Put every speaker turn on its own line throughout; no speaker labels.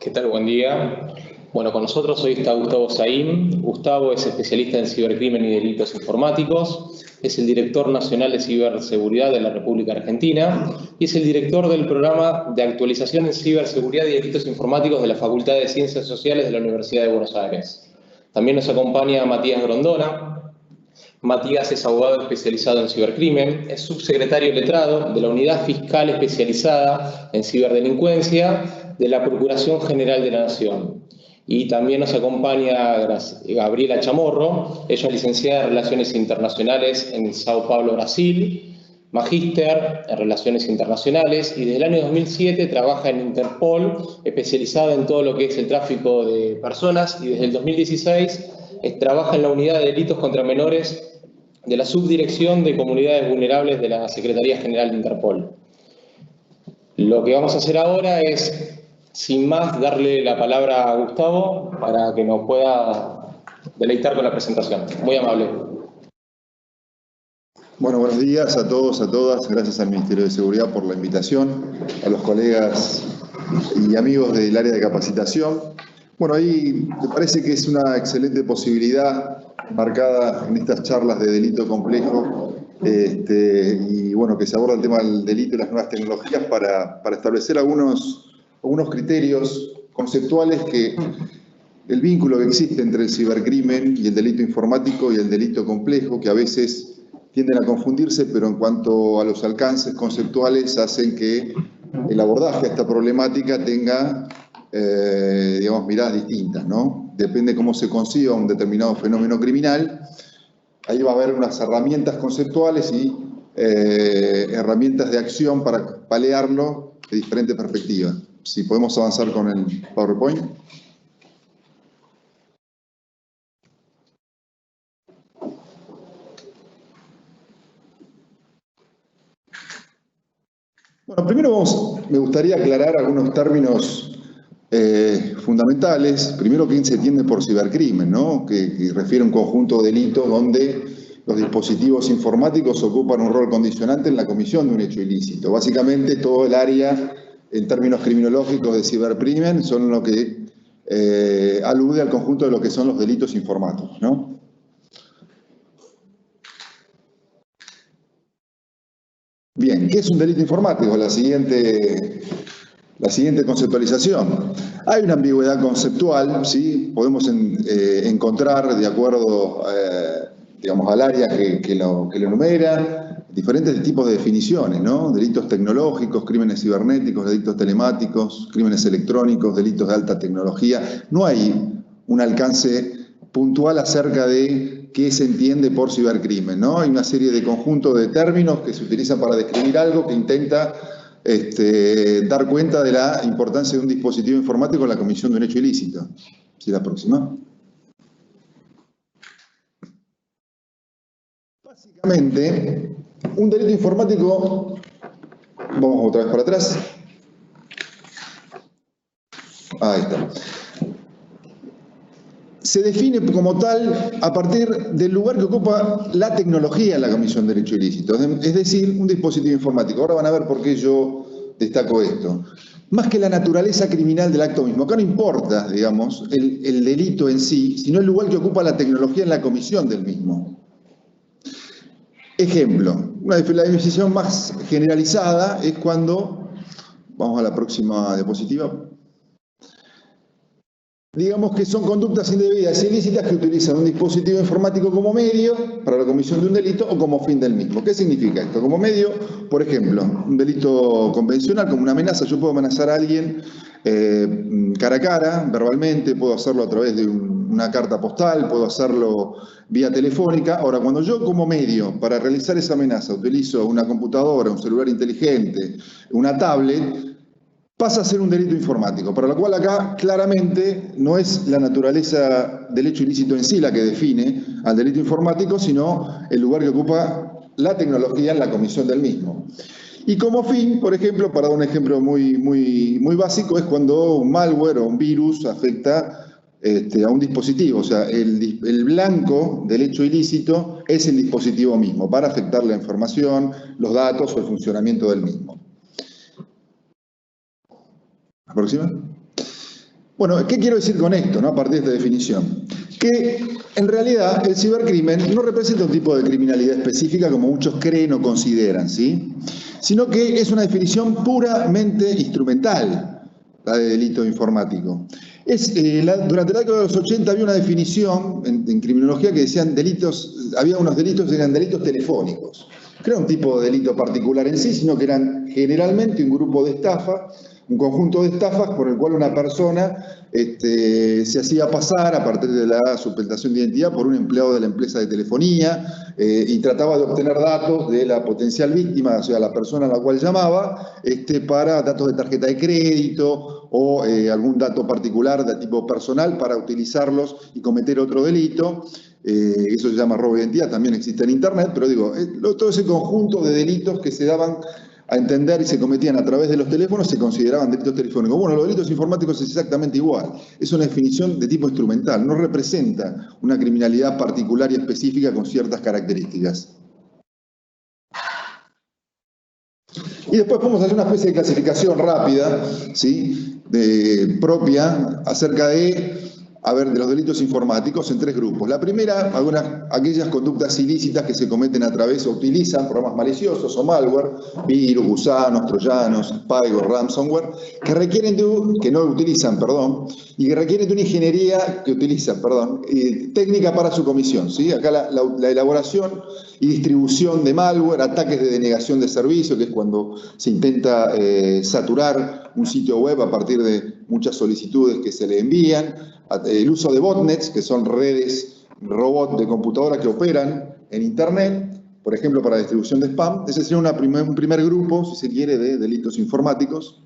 ¿Qué tal? Buen día. Bueno, con nosotros hoy está Gustavo Saín. Gustavo es especialista en cibercrimen y delitos informáticos, es el director nacional de ciberseguridad de la República Argentina y es el director del programa de actualización en ciberseguridad y delitos informáticos de la Facultad de Ciencias Sociales de la Universidad de Buenos Aires. También nos acompaña Matías Grondona. Matías es abogado especializado en cibercrimen, es subsecretario letrado de la Unidad Fiscal Especializada en Ciberdelincuencia de la Procuración General de la Nación. Y también nos acompaña Gabriela Chamorro, ella es licenciada en Relaciones Internacionales en Sao Paulo, Brasil, magíster en Relaciones Internacionales y desde el año 2007 trabaja en Interpol, especializada en todo lo que es el tráfico de personas, y desde el 2016 trabaja en la Unidad de Delitos contra Menores de la Subdirección de Comunidades Vulnerables de la Secretaría General de Interpol. Lo que vamos a hacer ahora es, sin más, darle la palabra a Gustavo para que nos pueda deleitar con la presentación. Muy amable.
Bueno, buenos días a todos, a todas. Gracias al Ministerio de Seguridad por la invitación, a los colegas y amigos del área de capacitación. Bueno, ahí me parece que es una excelente posibilidad marcada en estas charlas de delito complejo y bueno, que se aborda el tema del delito y las nuevas tecnologías para establecer algunos criterios conceptuales que el vínculo que existe entre el cibercrimen y el delito informático y el delito complejo, que a veces tienden a confundirse, pero en cuanto a los alcances conceptuales hacen que el abordaje a esta problemática tenga digamos, miradas distintas, ¿no? Depende cómo se conciba un determinado fenómeno criminal. Ahí va a haber unas herramientas conceptuales y herramientas de acción para paliarlo de diferentes perspectivas. Si podemos avanzar con el PowerPoint. Bueno, primero me gustaría aclarar algunos términos fundamentales. Primero, ¿qué se entiende por cibercrimen, ¿no? Que refiere a un conjunto de delitos donde los dispositivos informáticos ocupan un rol condicionante en la comisión de un hecho ilícito. Básicamente, todo el área, en términos criminológicos de cibercrimen, son lo que alude al conjunto de lo que son los delitos informáticos, ¿no? Bien, ¿qué es un delito informático? La siguiente conceptualización. Hay una ambigüedad conceptual, ¿sí? Podemos encontrar, de acuerdo digamos, al área que lo enumera, diferentes tipos de definiciones, ¿no? Delitos tecnológicos, crímenes cibernéticos, delitos telemáticos, crímenes electrónicos, delitos de alta tecnología. No hay un alcance puntual acerca de qué se entiende por cibercrimen, ¿no? Hay una serie de conjuntos de términos que se utilizan para describir algo que intenta dar cuenta de la importancia de un dispositivo informático en la comisión de un hecho ilícito. ¿Sí, la próxima? Básicamente, un delito informático, vamos otra vez para atrás. Ahí está. Se define como tal a partir del lugar que ocupa la tecnología en la comisión de delito ilícito, es decir, un dispositivo informático. Ahora van a ver por qué yo destaco esto. Más que la naturaleza criminal del acto mismo. Acá no importa, digamos, el delito en sí, sino el lugar que ocupa la tecnología en la comisión del mismo. Ejemplo, la definición más generalizada es cuando, vamos a la próxima diapositiva, digamos que son conductas indebidas e ilícitas que utilizan un dispositivo informático como medio para la comisión de un delito o como fin del mismo. ¿Qué significa esto? Como medio, por ejemplo, un delito convencional como una amenaza. Yo puedo amenazar a alguien cara a cara, verbalmente, puedo hacerlo a través de una carta postal, puedo hacerlo vía telefónica. Ahora, cuando yo como medio para realizar esa amenaza utilizo una computadora, un celular inteligente, una tablet, pasa a ser un delito informático, para lo cual acá claramente no es la naturaleza del hecho ilícito en sí la que define al delito informático, sino el lugar que ocupa la tecnología en la comisión del mismo. Y como fin, por ejemplo, para dar un ejemplo muy básico, es cuando un malware o un virus afecta a un dispositivo. O sea, el blanco del hecho ilícito es el dispositivo mismo, para afectar la información, los datos o el funcionamiento del mismo. ¿La próxima? Bueno, ¿qué quiero decir con esto, ¿no? A partir de esta definición? Que en realidad el cibercrimen no representa un tipo de criminalidad específica como muchos creen o consideran, ¿sí? Sino que es una definición puramente instrumental, la de delito informático. Durante la década de los 80 había una definición en criminología que decían había unos delitos que eran delitos telefónicos. Que era un tipo de delito particular en sí, sino que eran generalmente un grupo de estafa, un conjunto de estafas por el cual una persona se hacía pasar a partir de la suplantación de identidad por un empleado de la empresa de telefonía y trataba de obtener datos de la potencial víctima, o sea, la persona a la cual llamaba, para datos de tarjeta de crédito o algún dato particular de tipo personal para utilizarlos y cometer otro delito. Eso se llama robo de identidad, también existe en Internet, pero digo, todo ese conjunto de delitos que se daban a entender y se cometían a través de los teléfonos se consideraban delitos telefónicos. Bueno, los delitos informáticos es exactamente igual. Es una definición de tipo instrumental, no representa una criminalidad particular y específica con ciertas características. Y después podemos hacer una especie de clasificación rápida, ¿sí? Propia acerca de los delitos informáticos en tres grupos. La primera, aquellas conductas ilícitas que se cometen a través o utilizan programas maliciosos o malware, virus, gusanos, troyanos, spyware, ransomware, que requieren y que requieren de una ingeniería técnica para su comisión, ¿sí? Acá la elaboración y distribución de malware, ataques de denegación de servicio, que es cuando se intenta saturar un sitio web a partir de muchas solicitudes que se le envían, el uso de botnets, que son redes robot de computadora que operan en Internet, por ejemplo, para distribución de spam. Ese sería un primer grupo, si se quiere, de delitos informáticos.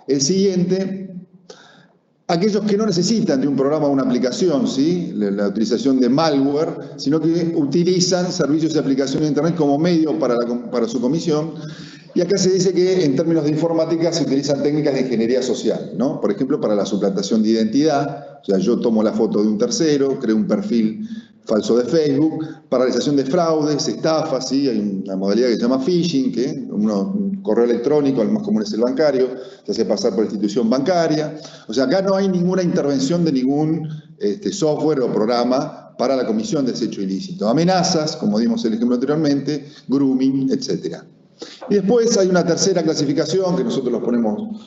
El siguiente, aquellos que no necesitan de un programa o una aplicación, ¿sí? La utilización de malware, sino que utilizan servicios y aplicaciones de Internet como medio para su comisión. Y acá se dice que en términos de informática se utilizan técnicas de ingeniería social, ¿no? Por ejemplo, para la suplantación de identidad, o sea, yo tomo la foto de un tercero, creo un perfil falso de Facebook, para realización de fraudes, estafas, ¿sí? Hay una modalidad que se llama phishing, que un correo electrónico, el más común es el bancario, se hace pasar por institución bancaria. O sea, acá no hay ninguna intervención de ningún software o programa para la comisión de ese hecho ilícito. Amenazas, como dimos el ejemplo anteriormente, grooming, etcétera. Y después hay una tercera clasificación que nosotros los ponemos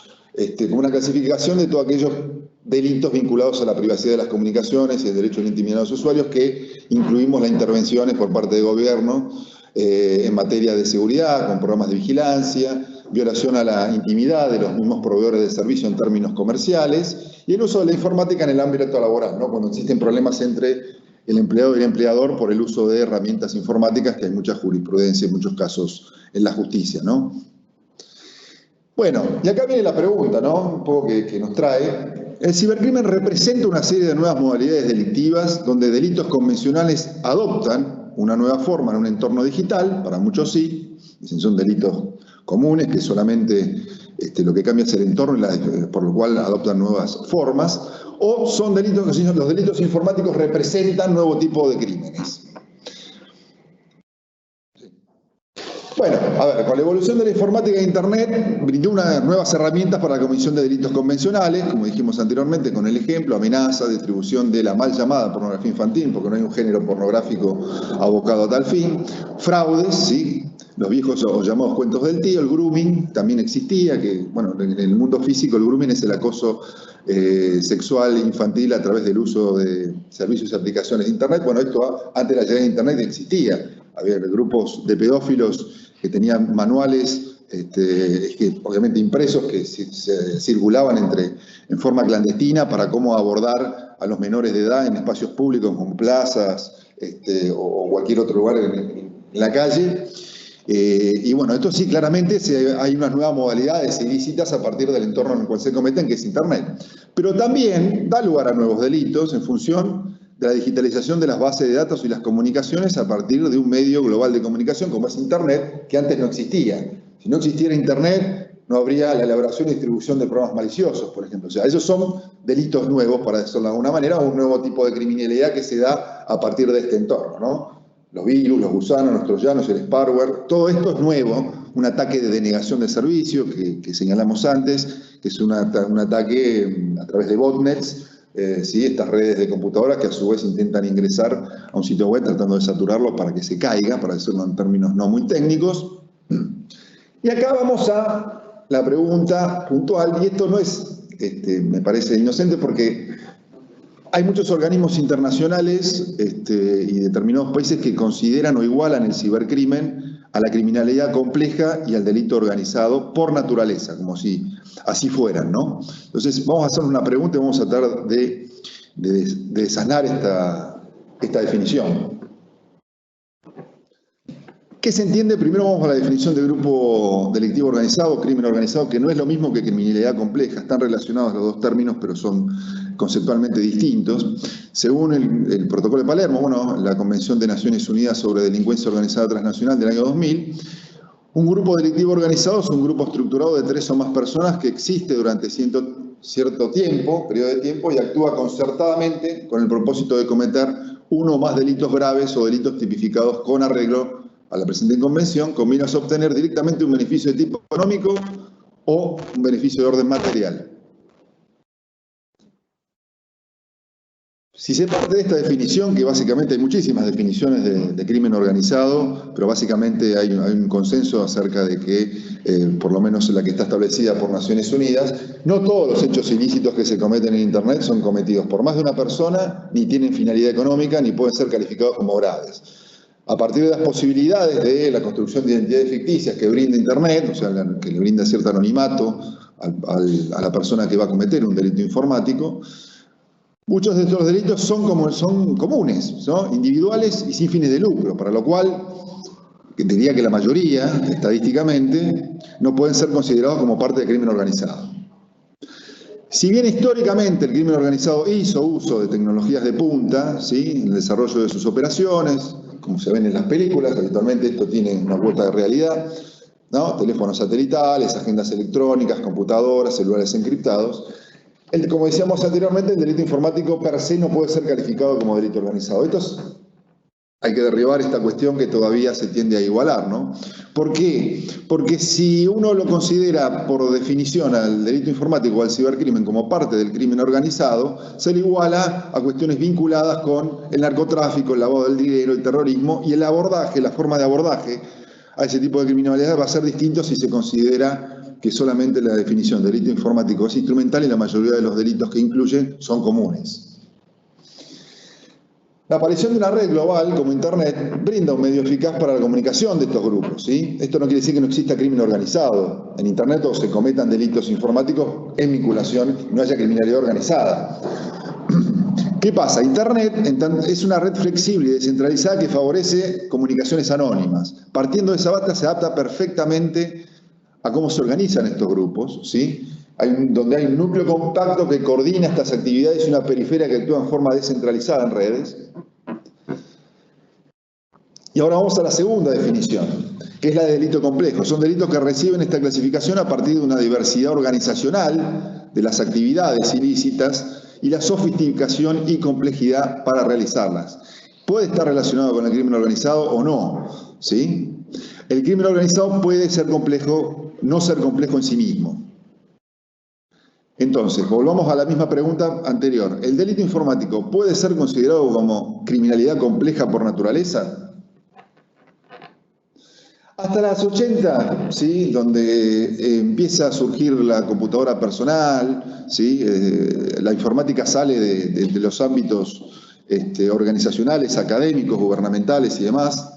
como una clasificación de todos aquellos delitos vinculados a la privacidad de las comunicaciones y el derecho a la intimidad de los usuarios, que incluimos las intervenciones por parte del gobierno en materia de seguridad, con programas de vigilancia, violación a la intimidad de los mismos proveedores de servicio en términos comerciales, y el uso de la informática en el ámbito laboral, ¿no? Cuando existen problemas entre el empleado y el empleador por el uso de herramientas informáticas, que hay mucha jurisprudencia en muchos casos en la justicia, ¿no? Bueno, y acá viene la pregunta, ¿no? Un poco que nos trae. El cibercrimen representa una serie de nuevas modalidades delictivas donde delitos convencionales adoptan una nueva forma en un entorno digital, para muchos sí, son delitos comunes que solamente lo que cambia es el entorno, por lo cual adoptan nuevas formas, o son delitos, los delitos informáticos representan nuevo tipo de crímenes. Bueno, a ver, con la evolución de la informática e Internet brindó nuevas herramientas para la comisión de delitos convencionales, como dijimos anteriormente con el ejemplo, amenaza, distribución de la mal llamada pornografía infantil, porque no hay un género pornográfico abocado a tal fin, fraudes, ¿sí? Los viejos o llamados cuentos del tío, el grooming también existía, que bueno, en el mundo físico el grooming es el acoso sexual infantil a través del uso de servicios y aplicaciones de Internet. Bueno, esto antes de la llegada de Internet existía, había grupos de pedófilos que tenían manuales, obviamente impresos, que se circulaban en forma clandestina para cómo abordar a los menores de edad en espacios públicos como plazas o cualquier otro lugar en la calle. Y bueno, esto sí, claramente hay unas nuevas modalidades ilícitas a partir del entorno en el cual se cometen, que es Internet. Pero también da lugar a nuevos delitos en función de la digitalización de las bases de datos y las comunicaciones a partir de un medio global de comunicación como es Internet, que antes no existía. Si no existiera Internet, no habría la elaboración y distribución de programas maliciosos, por ejemplo. O sea, esos son delitos nuevos, para decirlo de alguna manera, un nuevo tipo de criminalidad que se da a partir de este entorno, ¿no? Los virus, los gusanos, los troyanos, el spyware, todo esto es nuevo, un ataque de denegación de servicio que señalamos antes, que es un ataque a través de botnets, ¿sí? Estas redes de computadoras que a su vez intentan ingresar a un sitio web tratando de saturarlo para que se caiga, para decirlo en términos no muy técnicos. Y acá vamos a la pregunta puntual, y esto no es, me parece inocente porque hay muchos organismos internacionales y determinados países que consideran o igualan el cibercrimen a la criminalidad compleja y al delito organizado por naturaleza, como si así fueran, ¿no? Entonces, vamos a hacer una pregunta y vamos a tratar de desanar esta definición. ¿Qué se entiende? Primero vamos a la definición de grupo delictivo organizado, crimen organizado, que no es lo mismo que criminalidad compleja. Están relacionados los dos términos, pero son conceptualmente distintos. Según el Protocolo de Palermo, bueno, la Convención de Naciones Unidas sobre Delincuencia Organizada Transnacional del año 2000, un grupo delictivo organizado es un grupo estructurado de 3 o más personas que existe durante cierto tiempo, periodo de tiempo, y actúa concertadamente con el propósito de cometer uno o más delitos graves o delitos tipificados con arreglo a la presente convención, con miras a obtener directamente un beneficio de tipo económico o un beneficio de orden material. Si se parte de esta definición, que básicamente hay muchísimas definiciones de crimen organizado, pero básicamente hay un consenso acerca de que, por lo menos la que está establecida por Naciones Unidas, no todos los hechos ilícitos que se cometen en Internet son cometidos por más de una persona, ni tienen finalidad económica, ni pueden ser calificados como graves. A partir de las posibilidades de la construcción de identidades ficticias que brinda Internet, o sea, que le brinda cierto anonimato a la persona que va a cometer un delito informático, muchos de estos delitos son comunes, ¿no? Individuales y sin fines de lucro, para lo cual diría que la mayoría, estadísticamente, no pueden ser considerados como parte del crimen organizado. Si bien históricamente el crimen organizado hizo uso de tecnologías de punta, ¿sí?, en el desarrollo de sus operaciones, como se ven en las películas, habitualmente esto tiene una cuota de realidad, ¿no? Teléfonos satelitales, agendas electrónicas, computadoras, celulares encriptados. Como decíamos anteriormente, el delito informático per se no puede ser calificado como delito organizado. Hay que derribar esta cuestión que todavía se tiende a igualar, ¿no? ¿Por qué? Porque si uno lo considera por definición al delito informático o al cibercrimen como parte del crimen organizado, se le iguala a cuestiones vinculadas con el narcotráfico, el lavado del dinero, el terrorismo, y el abordaje, la forma de abordaje a ese tipo de criminalidad va a ser distinto si se considera que solamente la definición de delito informático es instrumental y la mayoría de los delitos que incluye son comunes. La aparición de una red global como Internet brinda un medio eficaz para la comunicación de estos grupos, ¿sí? Esto no quiere decir que no exista crimen organizado en Internet o se cometan delitos informáticos en vinculación y no haya criminalidad organizada. ¿Qué pasa? Internet es una red flexible y descentralizada que favorece comunicaciones anónimas. Partiendo de esa base se adapta perfectamente a cómo se organizan estos grupos, ¿sí? Donde hay un núcleo compacto que coordina estas actividades y una periferia que actúa en forma descentralizada en redes. Y ahora vamos a la segunda definición, que es la de delito complejo. Son delitos que reciben esta clasificación a partir de una diversidad organizacional de las actividades ilícitas y la sofisticación y complejidad para realizarlas. Puede estar relacionado con el crimen organizado o no, ¿sí? El crimen organizado puede ser complejo, no ser complejo en sí mismo. Entonces, volvamos a la misma pregunta anterior. ¿El delito informático puede ser considerado como criminalidad compleja por naturaleza? Hasta las 80, ¿sí?, donde empieza a surgir la computadora personal, ¿sí?, la informática sale de los ámbitos organizacionales, académicos, gubernamentales y demás,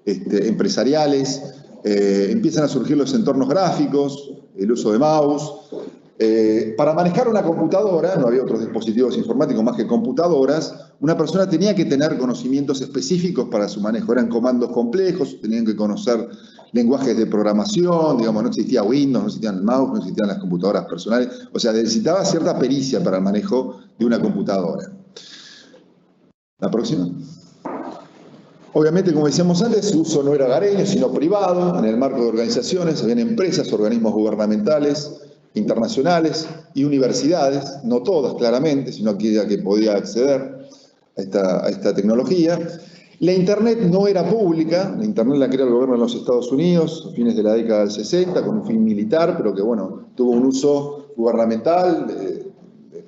empresariales, empiezan a surgir los entornos gráficos, el uso de mouse. Para manejar una computadora, no había otros dispositivos informáticos más que computadoras, una persona tenía que tener conocimientos específicos para su manejo. Eran comandos complejos, tenían que conocer lenguajes de programación, digamos, no existía Windows, no existían el mouse, no existían las computadoras personales. O sea, necesitaba cierta pericia para el manejo de una computadora. La próxima. Obviamente, como decíamos antes, su uso no era hogareño, sino privado, en el marco de organizaciones, habían empresas, organismos gubernamentales, internacionales y universidades, no todas claramente, sino aquella que podía acceder a esta tecnología. La Internet no era pública, la Internet la crea el gobierno de los Estados Unidos a fines de la década del 60 con un fin militar, pero que bueno, tuvo un uso gubernamental de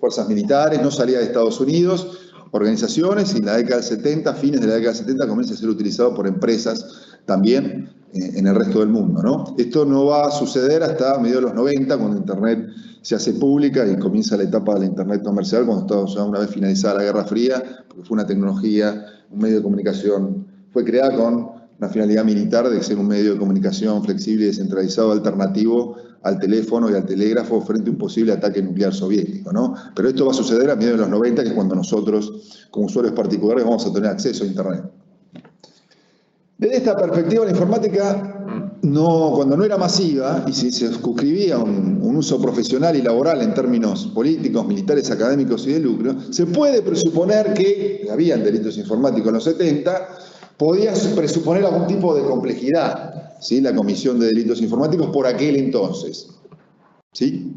fuerzas militares, no salía de Estados Unidos, organizaciones, y en la década del 70, fines de la década del 70, comienza a ser utilizado por empresas también en el resto del mundo, ¿no? Esto no va a suceder hasta mediados de los 90, cuando Internet se hace pública y comienza la etapa de la Internet comercial, cuando estaba ya una vez finalizada la Guerra Fría, porque fue una tecnología, un medio de comunicación, fue creada con una finalidad militar de ser un medio de comunicación flexible y descentralizado alternativo al teléfono y al telégrafo frente a un posible ataque nuclear soviético, ¿no? Pero esto va a suceder a mediados de los 90, que es cuando nosotros, como usuarios particulares, vamos a tener acceso a Internet. Desde esta perspectiva, la informática, cuando no era masiva y si se suscribía un uso profesional y laboral en términos políticos, militares, académicos y de lucro, se puede presuponer que, habían delitos informáticos en los 70, podía presuponer algún tipo de complejidad, ¿sí? La comisión de delitos informáticos por aquel entonces, ¿sí?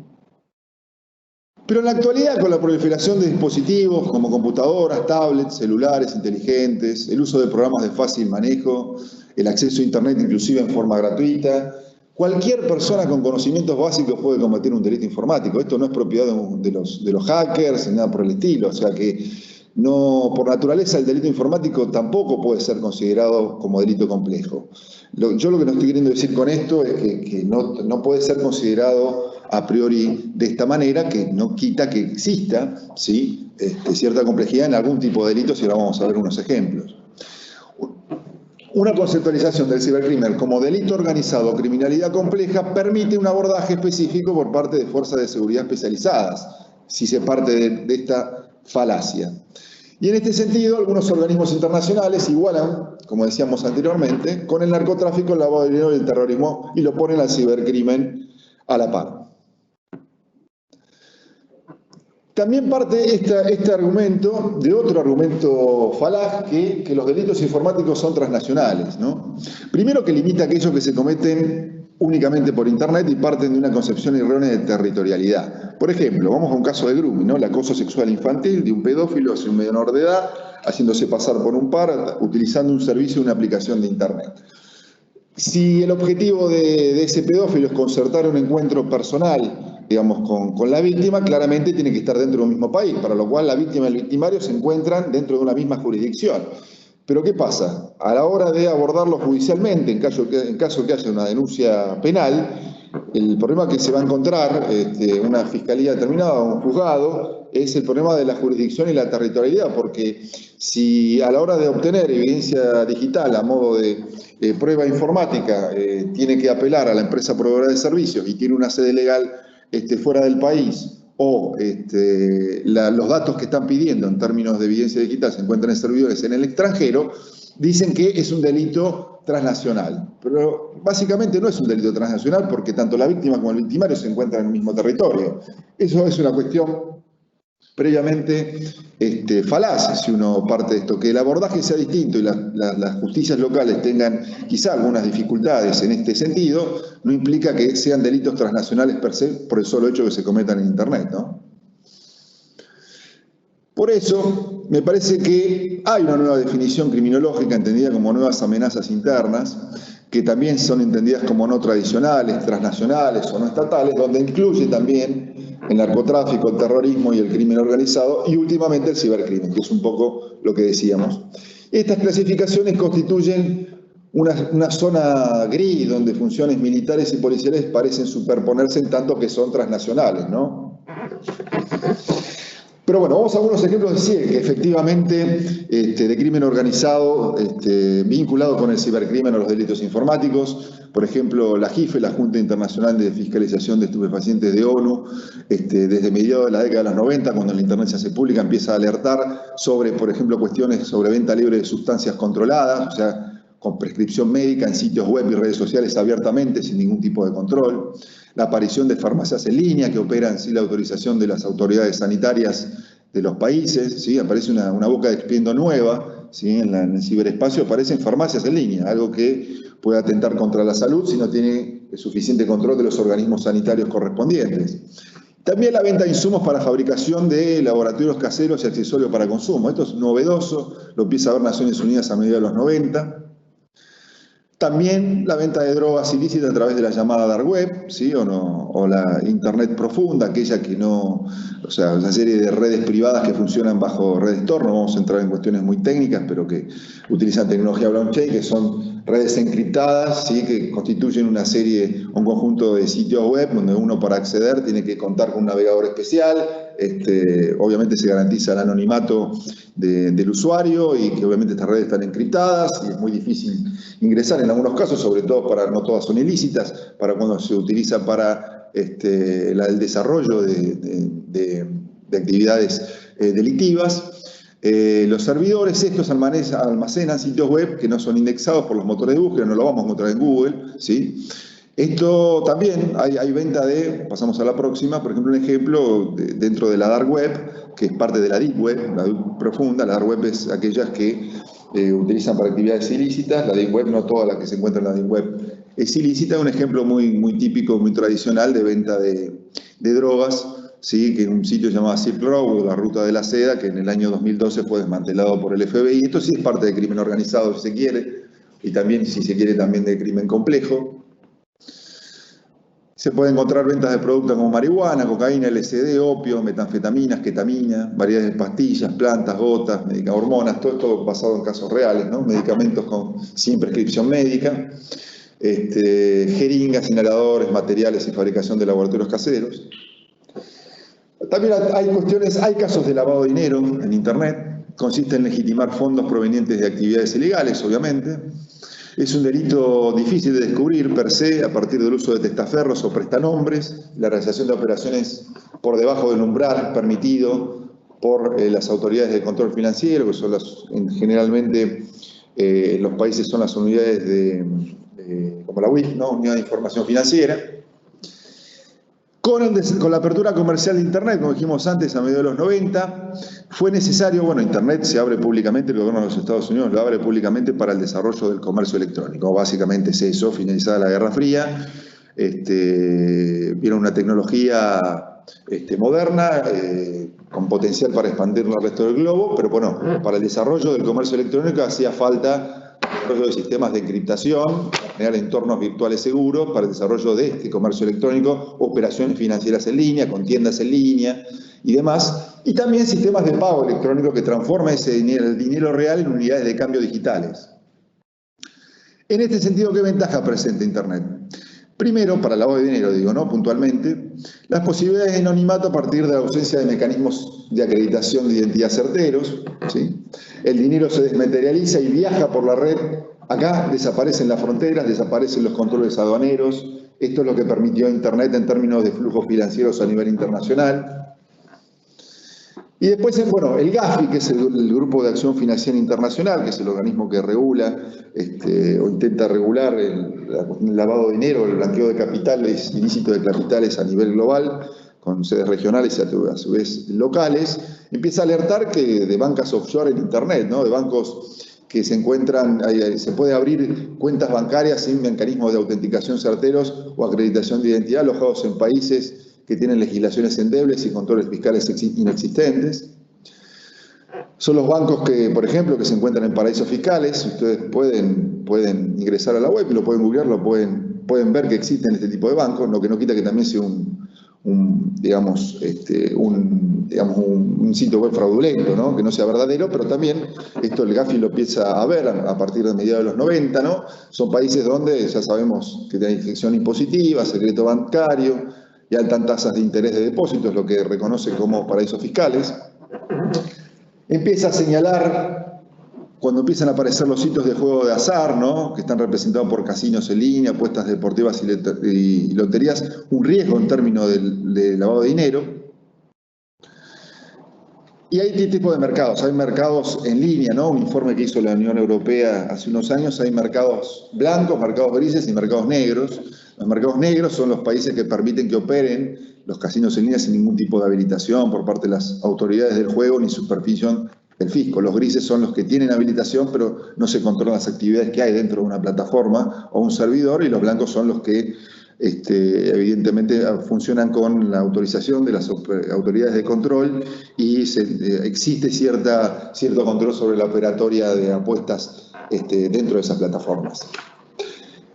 Pero en la actualidad, con la proliferación de dispositivos como computadoras, tablets, celulares inteligentes, el uso de programas de fácil manejo, el acceso a Internet inclusive en forma gratuita, cualquier persona con conocimientos básicos puede cometer un delito informático. Esto no es propiedad de los hackers ni nada por el estilo. O sea que no, por naturaleza el delito informático tampoco puede ser considerado como delito complejo. Yo lo que no estoy queriendo decir con esto es que no puede ser considerado a priori de esta manera, que no quita que exista, ¿sí? Cierta complejidad en algún tipo de delitos, y ahora vamos a ver unos ejemplos. Una conceptualización del cibercrimen como delito organizado o criminalidad compleja permite un abordaje específico por parte de fuerzas de seguridad especializadas, si se parte de esta falacia. Y en este sentido, algunos organismos internacionales igualan, como decíamos anteriormente, con el narcotráfico, el lavado de dinero y el terrorismo, y lo ponen al cibercrimen a la par. También parte este argumento de otro argumento falaz, que los delitos informáticos son transnacionales, ¿no? Primero, que limita aquellos que se cometen únicamente por Internet y parten de una concepción errónea de territorialidad. Por ejemplo, vamos a un caso de grooming, ¿no? El acoso sexual infantil de un pedófilo hacia un menor de edad, haciéndose pasar por un par, utilizando un servicio o una aplicación de Internet. Si el objetivo de ese pedófilo es concertar un encuentro personal, digamos, con la víctima, claramente tiene que estar dentro de un mismo país, para lo cual la víctima y el victimario se encuentran dentro de una misma jurisdicción. Pero ¿qué pasa? A la hora de abordarlo judicialmente, en caso que haya una denuncia penal, el problema que se va a encontrar una fiscalía determinada o un juzgado es el problema de la jurisdicción y la territorialidad, porque si a la hora de obtener evidencia digital a modo de prueba informática tiene que apelar a la empresa proveedora de servicios y tiene una sede legal fuera del país, o los datos que están pidiendo en términos de evidencia digital se encuentran en servidores en el extranjero, dicen que es un delito transnacional. Pero básicamente no es un delito transnacional, porque tanto la víctima como el victimario se encuentran en el mismo territorio. Eso es una cuestión previamente falaz, si uno parte de esto. Que el abordaje sea distinto y las justicias locales tengan quizá algunas dificultades en este sentido, no implica que sean delitos transnacionales per se por el solo hecho que se cometan en Internet, ¿no? Por eso, me parece que hay una nueva definición criminológica entendida como nuevas amenazas internas, que también son entendidas como no tradicionales, transnacionales o no estatales, donde incluye también el narcotráfico, el terrorismo y el crimen organizado, y últimamente el cibercrimen, que es un poco lo que decíamos. Estas clasificaciones constituyen una zona gris, donde funciones militares y policiales parecen superponerse en tanto que son transnacionales, ¿no? Pero bueno, vamos a algunos ejemplos de CIE, que efectivamente de crimen organizado vinculado con el cibercrimen o los delitos informáticos. Por ejemplo, la JIFE, la Junta Internacional de Fiscalización de Estupefacientes de ONU, desde mediados de la década de los 90, cuando la Internet se hace pública, empieza a alertar sobre, por ejemplo, cuestiones sobre venta libre de sustancias controladas, o sea, con prescripción médica en sitios web y redes sociales abiertamente, sin ningún tipo de control. La aparición de farmacias en línea que operan sin la autorización de las autoridades sanitarias de los países, ¿sí? Aparece una boca de expiendo nueva, ¿sí? En el ciberespacio aparecen farmacias en línea, algo que puede atentar contra la salud si no tiene el suficiente control de los organismos sanitarios correspondientes. También la venta de insumos para fabricación de laboratorios caseros y accesorios para consumo. Esto es novedoso, lo empieza a ver Naciones Unidas a mediados de los 90. También la venta de drogas ilícitas a través de la llamada dark web, ¿sí? O la internet profunda, aquella que no, o sea, una serie de redes privadas que funcionan bajo redes Tor, no vamos a entrar en cuestiones muy técnicas, pero que utilizan tecnología blockchain, que son redes encriptadas, ¿sí? Que constituyen una serie, un conjunto de sitios web donde uno para acceder tiene que contar con un navegador especial. Obviamente se garantiza el anonimato del usuario y que obviamente estas redes están encriptadas y es muy difícil ingresar en algunos casos, sobre todo no todas son ilícitas, para cuando se utiliza para el desarrollo de actividades delictivas. Los servidores estos almacenan sitios web que no son indexados por los motores de búsqueda, no lo vamos a encontrar en Google, ¿sí? Esto también hay venta de, pasamos a la próxima, por ejemplo un ejemplo dentro de la dark web, que es parte de la deep web, la deep profunda. La dark web es aquellas que utilizan para actividades ilícitas, la deep web no toda la que se encuentra en la deep web es ilícita. Un ejemplo muy típico, muy tradicional de venta de drogas, ¿sí? Que en un sitio llamado Silk Road, la ruta de la seda, que en el año 2012 fue desmantelado por el FBI. Esto sí es parte del crimen organizado, si se quiere, y también, si se quiere, también del crimen complejo. Se pueden encontrar ventas de productos como marihuana, cocaína, LSD, opio, metanfetaminas, ketamina, variedades de pastillas, plantas, gotas, hormonas, todo esto basado en casos reales, ¿no? Medicamentos sin prescripción médica, jeringas, inhaladores, materiales y fabricación de laboratorios caseros. También hay casos de lavado de dinero en Internet. Consiste en legitimar fondos provenientes de actividades ilegales, obviamente. Es un delito difícil de descubrir per se a partir del uso de testaferros o prestanombres, la realización de operaciones por debajo del umbral permitido por las autoridades de control financiero, que son generalmente los países son las unidades como la UIF, ¿no? Unidad de Información Financiera. Con la apertura comercial de Internet, como dijimos antes, a mediados de los 90, fue necesario, Internet se abre públicamente, el gobierno de los Estados Unidos lo abre públicamente para el desarrollo del comercio electrónico. Básicamente es eso, finalizada la Guerra Fría, vieron una tecnología moderna, con potencial para expandirla al resto del globo, pero bueno, para el desarrollo del comercio electrónico hacía falta desarrollo de sistemas de encriptación, generar entornos virtuales seguros para el desarrollo de este comercio electrónico, operaciones financieras en línea, con tiendas en línea y demás, y también sistemas de pago electrónico que transforman el dinero real en unidades de cambio digitales. En este sentido, ¿qué ventaja presenta Internet? Primero, para el lavado de dinero, ¿no? Puntualmente, las posibilidades de anonimato a partir de la ausencia de mecanismos de acreditación de identidad certeros, ¿sí? El dinero se desmaterializa y viaja por la red. Acá desaparecen las fronteras, desaparecen los controles aduaneros. Esto es lo que permitió Internet en términos de flujos financieros a nivel internacional. Y después, el GAFI, que es el Grupo de Acción Financiera Internacional, que es el organismo que regula o intenta regular el lavado de dinero, el blanqueo de capitales, ilícito de capitales a nivel global, con sedes regionales y a su vez locales, empieza a alertar que de bancas offshore en Internet, ¿no? De bancos que se encuentran, se puede abrir cuentas bancarias sin mecanismos de autenticación certeros o acreditación de identidad alojados en países que tienen legislaciones endebles y controles fiscales inexistentes. Son los bancos que, por ejemplo, que se encuentran en paraísos fiscales. Ustedes pueden ingresar a la web y lo pueden googlear, pueden ver que existen este tipo de bancos, lo que no quita que también sea un sitio web fraudulento, ¿no? Que no sea verdadero, pero también esto el GAFI lo empieza a ver a partir de mediados de los 90, ¿no? Son países donde ya sabemos que tienen infección impositiva, secreto bancario y altas tasas de interés de depósitos, lo que reconoce como paraísos fiscales. Empieza a señalar, cuando empiezan a aparecer los sitios de juego de azar, ¿no? Que están representados por casinos en línea, apuestas deportivas y loterías, un riesgo en términos de lavado de dinero. Y hay este tipo de mercados. Hay mercados en línea, ¿no? Un informe que hizo la Unión Europea hace unos años, hay mercados blancos, mercados grises y mercados negros. Los mercados negros son los países que permiten que operen los casinos en línea sin ningún tipo de habilitación por parte de las autoridades del juego ni supervisión del fisco. Los grises son los que tienen habilitación, pero no se controlan las actividades que hay dentro de una plataforma o un servidor, y los blancos son los que evidentemente funcionan con la autorización de las autoridades de control y existe cierto control sobre la operatoria de apuestas dentro de esas plataformas.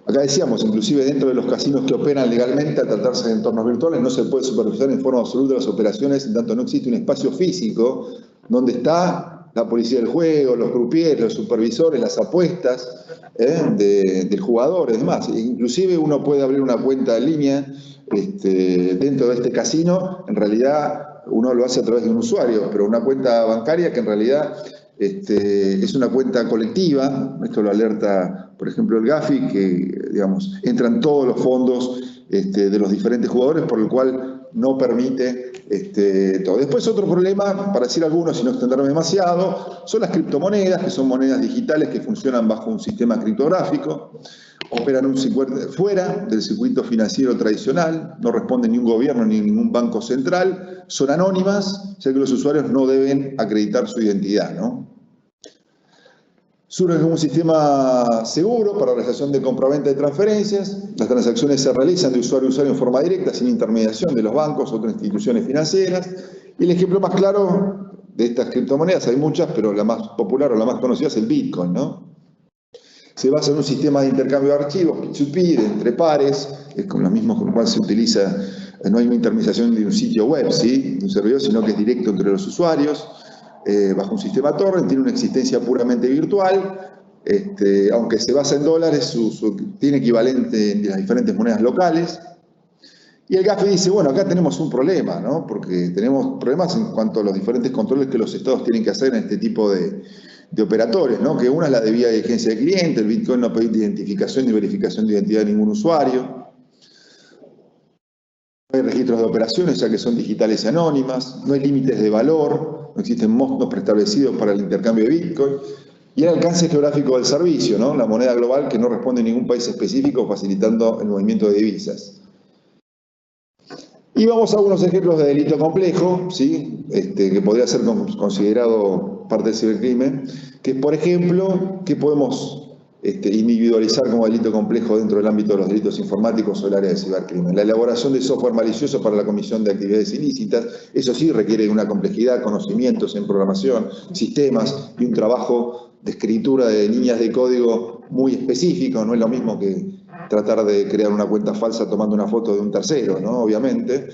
Acá decíamos, inclusive dentro de los casinos que operan legalmente, al tratarse de entornos virtuales, no se puede supervisar en forma absoluta las operaciones, en tanto no existe un espacio físico donde está la policía del juego, los croupiers, los supervisores, las apuestas del jugador, es demás. Inclusive uno puede abrir una cuenta en línea dentro de este casino, en realidad uno lo hace a través de un usuario, pero una cuenta bancaria que en realidad es una cuenta colectiva. Esto lo alerta, por ejemplo, el GAFI, que digamos, entran todos los fondos de los diferentes jugadores, por el cual no permite todo. Después otro problema, para decir algunos y no extenderme demasiado, son las criptomonedas, que son monedas digitales que funcionan bajo un sistema criptográfico, operan fuera del circuito financiero tradicional, no responden ni un gobierno ni ningún banco central, son anónimas, ya que los usuarios no deben acreditar su identidad, ¿no? Surge como un sistema seguro para la realización de compraventa de transferencias. Las transacciones se realizan de usuario a usuario en forma directa, sin intermediación de los bancos o otras instituciones financieras. Y el ejemplo más claro de estas criptomonedas, hay muchas, pero la más popular o la más conocida es el Bitcoin, ¿no? Se basa en un sistema de intercambio de archivos, P2P, entre pares, es con lo mismo con lo cual se utiliza, no hay una intermediación de un sitio web, ¿sí?, de un servidor, sino que es directo entre los usuarios. Bajo un sistema torrent, tiene una existencia puramente virtual, aunque se basa en dólares, tiene equivalente en las diferentes monedas locales. Y el GAFI dice, bueno, acá tenemos un problema, ¿no? Porque tenemos problemas en cuanto a los diferentes controles que los estados tienen que hacer en este tipo de operadores, ¿no? Que una es la debida diligencia del cliente, el Bitcoin no permite identificación ni verificación de identidad de ningún usuario. No hay registros de operaciones, ya que son digitales y anónimas, no hay límites de valor, no existen montos preestablecidos para el intercambio de Bitcoin, y el alcance geográfico del servicio, ¿no? La moneda global que no responde a ningún país específico, facilitando el movimiento de divisas. Y vamos a algunos ejemplos de delito complejo, ¿sí? Que podría ser considerado parte del cibercrimen, que es, por ejemplo, que podemos individualizar como delito complejo dentro del ámbito de los delitos informáticos o el área de cibercrimen. La elaboración de software malicioso para la comisión de actividades ilícitas, eso sí requiere una complejidad, conocimientos en programación, sistemas y un trabajo de escritura de líneas de código muy específico. No es lo mismo que tratar de crear una cuenta falsa tomando una foto de un tercero, ¿no? Obviamente.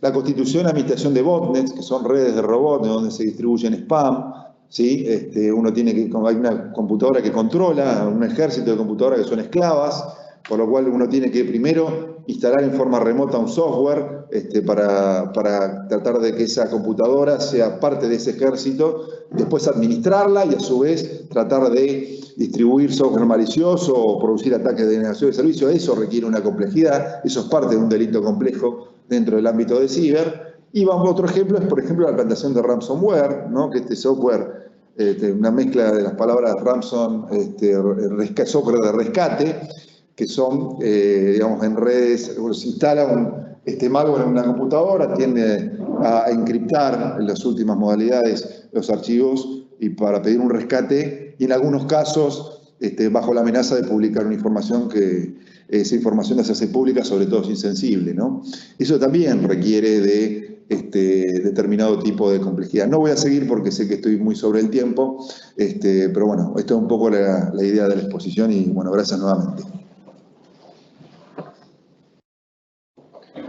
La constitución y administración de botnets, que son redes de robots donde se distribuyen spam, ¿sí? Uno tiene que, hay una computadora que controla, un ejército de computadoras que son esclavas, por lo cual uno tiene que primero instalar en forma remota un software para tratar de que esa computadora sea parte de ese ejército, después administrarla y a su vez tratar de distribuir software malicioso o producir ataques de denegación de servicio. Eso requiere una complejidad, eso es parte de un delito complejo dentro del ámbito de ciber. Y vamos a otro ejemplo, es por ejemplo la plantación de ransomware, ¿no? Que este software, una mezcla de las palabras ransom, software de rescate, que son, digamos, en redes, se instala este malware en una computadora, tiende a encriptar en las últimas modalidades los archivos y para pedir un rescate, y en algunos casos bajo la amenaza de publicar una información que esa información se hace pública, sobre todo si es insensible, ¿no? Eso también requiere de determinado tipo de complejidad. No voy a seguir porque sé que estoy muy sobre el tiempo, pero bueno, esto es un poco la idea de la exposición y bueno, gracias nuevamente.